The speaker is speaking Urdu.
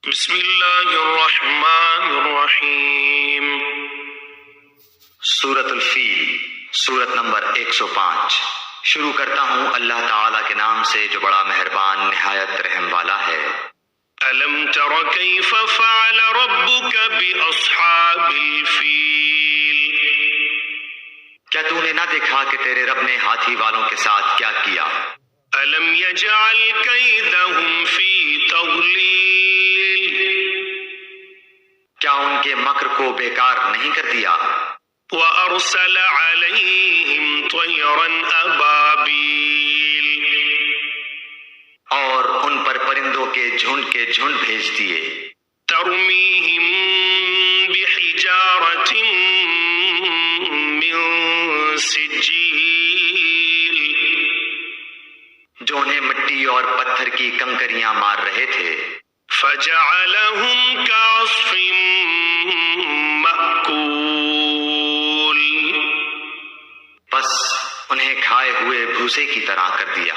بسم اللہ الرحمن الرحیم۔ سورۃ الفیل، سورت نمبر 105۔ شروع کرتا ہوں اللہ تعالیٰ کے نام سے جو بڑا مہربان نہایت رحم والا ہے۔ الم تر کیف فعل ربک باصحاب الفیل، کیا تو نے نہ دیکھا کہ تیرے رب نے ہاتھی والوں کے ساتھ کیا کیا؟ الم یجعل کیدہم فی تضلیل، کیا ان کے مکر کو بیکار نہیں کر دیا؟ وارسل علیہم طیرا ابابیل، اور ان پر پرندوں کے جھنڈ بھیج دیے۔ ترمیہم بحجارۃ من سجیل، جو انہیں مٹی اور پتھر کی کنکریاں مار رہے تھے۔ فجعلہم کعصف مأکول، بس انہیں کھائے ہوئے بھوسے کی طرح کر دیا۔